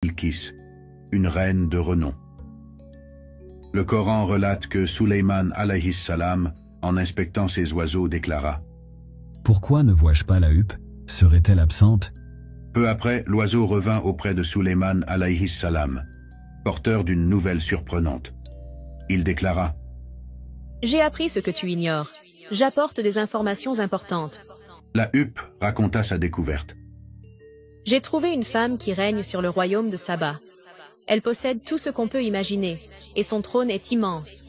Bilkis, une reine de renom. Le Coran relate que Suleyman alayhi salam, en inspectant ses oiseaux, déclara: Pourquoi ne vois-je pas la huppe? Serait-elle absente? Peu après, l'oiseau revint auprès de Suleyman alayhi salam, porteur d'une nouvelle surprenante. Il déclara: J'ai appris ce que tu ignores. J'apporte des informations importantes. La huppe raconta sa découverte. J'ai trouvé une femme qui règne sur le royaume de Saba. Elle possède tout ce qu'on peut imaginer, et son trône est immense.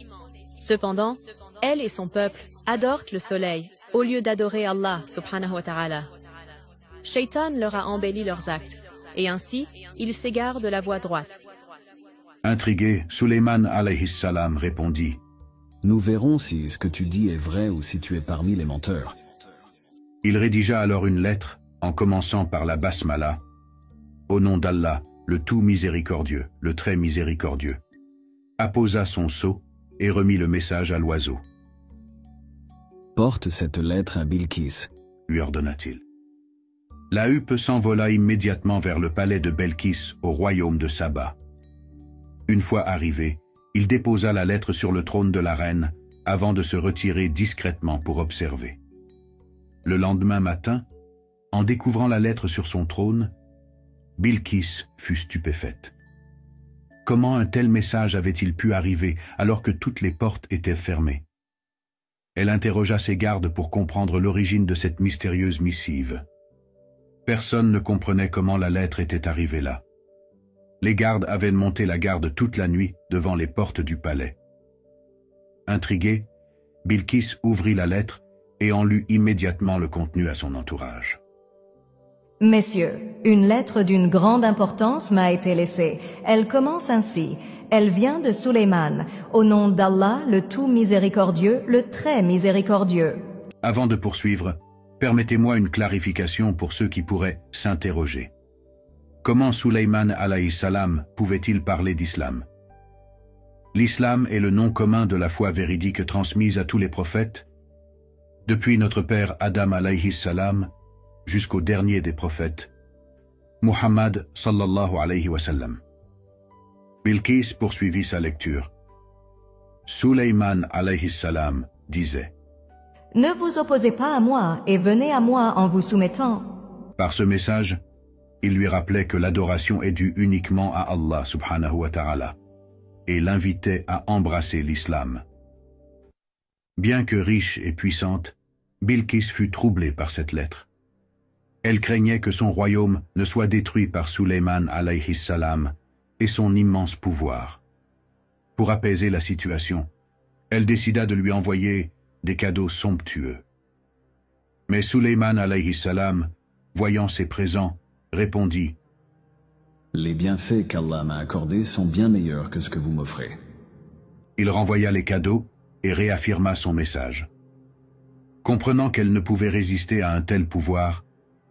Cependant, elle et son peuple adorent le soleil, au lieu d'adorer Allah subhanahu wa ta'ala. Shaitan leur a embelli leurs actes, et ainsi, ils s'égarent de la voie droite. Intrigué, Suleyman alayhi salam répondit: Nous verrons si ce que tu dis est vrai ou si tu es parmi les menteurs. Il rédigea alors une lettre, en commençant par la basmala: Au nom d'Allah, le tout miséricordieux, le très miséricordieux. Apposa son sceau et remit le message à l'oiseau. Porte cette lettre à Bilkis, lui ordonna-t-il. La huppe s'envola immédiatement vers le palais de Belkis au royaume de Saba. Une fois arrivé, il déposa la lettre sur le trône de la reine avant de se retirer discrètement pour observer. Le lendemain matin, en découvrant la lettre sur son trône, Bilkis fut stupéfaite. Comment un tel message avait-il pu arriver alors que toutes les portes étaient fermées? Elle interrogea ses gardes pour comprendre l'origine de cette mystérieuse missive. Personne ne comprenait comment la lettre était arrivée là. Les gardes avaient monté la garde toute la nuit devant les portes du palais. Intrigué, Bilkis ouvrit la lettre et en lut immédiatement le contenu à son entourage. Messieurs, une lettre d'une grande importance m'a été laissée. Elle commence ainsi. Elle vient de Suleyman, au nom d'Allah, le tout miséricordieux, le très miséricordieux. Avant de poursuivre, permettez-moi une clarification pour ceux qui pourraient s'interroger. Comment Suleyman alayhi salam pouvait-il parler d'islam? L'islam est le nom commun de la foi véridique transmise à tous les prophètes, depuis notre père Adam alayhi salam jusqu'au dernier des prophètes, Muhammad sallallahu alayhi wa sallam. Bilkis poursuivit sa lecture. Suleyman alayhi salam disait: Ne vous opposez pas à moi et venez à moi en vous soumettant. Par ce message, il lui rappelait que l'adoration est due uniquement à Allah subhanahu wa ta'ala et l'invitait à embrasser l'islam. Bien que riche et puissante, Bilkis fut troublée par cette lettre. Elle craignait que son royaume ne soit détruit par Suleyman alayhi salam et son immense pouvoir. Pour apaiser la situation, elle décida de lui envoyer des cadeaux somptueux. Mais Suleyman alayhi salam, voyant ces présents, répondit: Les bienfaits qu'Allah m'a accordés sont bien meilleurs que ce que vous m'offrez. Il renvoya les cadeaux et réaffirma son message. Comprenant qu'elle ne pouvait résister à un tel pouvoir,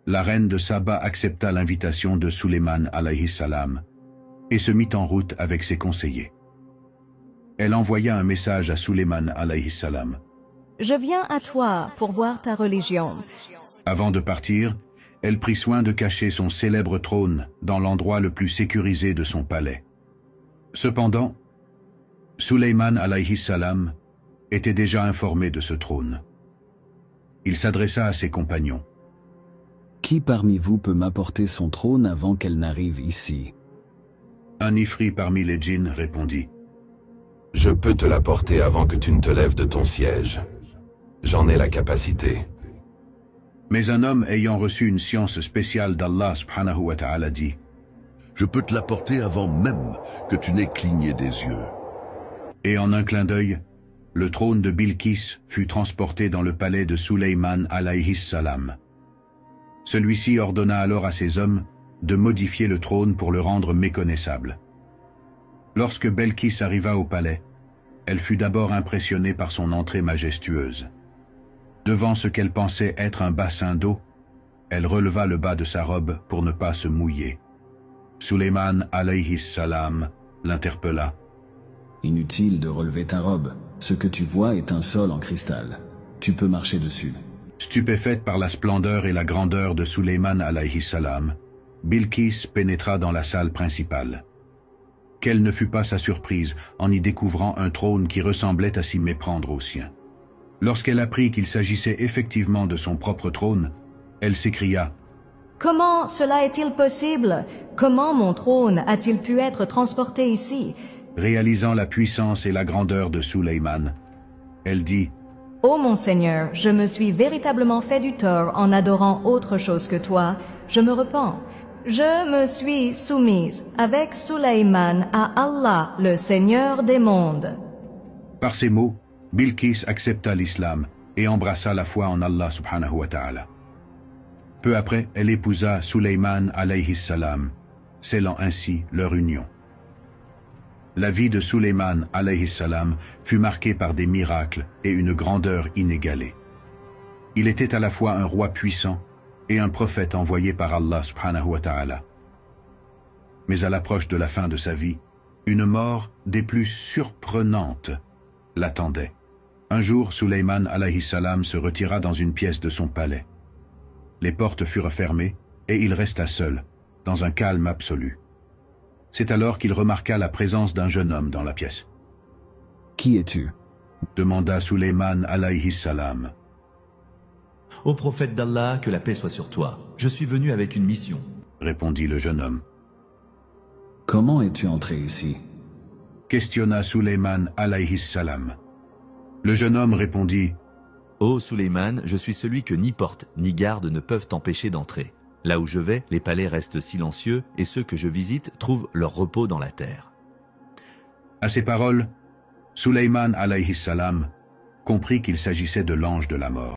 la reine de Saba accepta l'invitation de Suleyman alayhi salam et se mit en route avec ses conseillers. Elle envoya un message à Suleyman alayhi salam. Je viens à toi pour voir ta religion. Avant de partir, elle prit soin de cacher son célèbre trône dans l'endroit le plus sécurisé de son palais. Cependant, Suleyman alayhi salam était déjà informé de ce trône. Il s'adressa à ses compagnons. Qui parmi vous peut m'apporter son trône avant qu'elle n'arrive ici? Un ifri parmi les djinns répondit: Je peux te l'apporter avant que tu ne te lèves de ton siège. J'en ai la capacité. Mais un homme ayant reçu une science spéciale d'Allah subhanahu wa ta'ala dit: Je peux te l'apporter avant même que tu n'aies cligné des yeux. Et en un clin d'œil, le trône de Bilkis fut transporté dans le palais de Suleyman alayhi salam. Celui-ci ordonna alors à ses hommes de modifier le trône pour le rendre méconnaissable. Lorsque Belkis arriva au palais, elle fut d'abord impressionnée par son entrée majestueuse. Devant ce qu'elle pensait être un bassin d'eau, elle releva le bas de sa robe pour ne pas se mouiller. Suleyman alayhi salam l'interpella. Inutile de relever ta robe. Ce que tu vois est un sol en cristal. Tu peux marcher dessus. Stupéfaite par la splendeur et la grandeur de Suleyman alayhi salam, Bilqis pénétra dans la salle principale. Quelle ne fut pas sa surprise en y découvrant un trône qui ressemblait à s'y méprendre au sien. Lorsqu'elle apprit qu'il s'agissait effectivement de son propre trône, elle s'écria « Comment cela est-il possible? Comment mon trône a-t-il pu être transporté ici ?» Réalisant la puissance et la grandeur de Sulayman, elle dit « Ô mon Seigneur, je me suis véritablement fait du tort en adorant autre chose que toi. Je me repens. Je me suis soumise avec Sulayman à Allah, le Seigneur des mondes. » Par ces mots, Bilqis accepta l'islam et embrassa la foi en Allah subhanahu wa ta'ala. Peu après, elle épousa Sulayman alayhi salam, scellant ainsi leur union. La vie de Sulayman alayhi salam fut marquée par des miracles et une grandeur inégalée. Il était à la fois un roi puissant et un prophète envoyé par Allah subhanahu wa ta'ala. Mais à l'approche de la fin de sa vie, une mort des plus surprenantes l'attendait. Un jour, Sulayman alayhi salam se retira dans une pièce de son palais. Les portes furent fermées et il resta seul, dans un calme absolu. C'est alors qu'il remarqua la présence d'un jeune homme dans la pièce. « Qui es-tu » demanda Sulayman alayhi salam. « Ô prophète d'Allah, que la paix soit sur toi. Je suis venu avec une mission. » répondit le jeune homme. « Comment es-tu entré ici » questionna Sulayman alayhi salam. Le jeune homme répondit « Ô Sulayman, je suis celui que ni porte ni garde ne peuvent t'empêcher d'entrer. Là où je vais, les palais restent silencieux et ceux que je visite trouvent leur repos dans la terre. » À ces paroles, Sulayman alayhi salam comprit qu'il s'agissait de l'ange de la mort.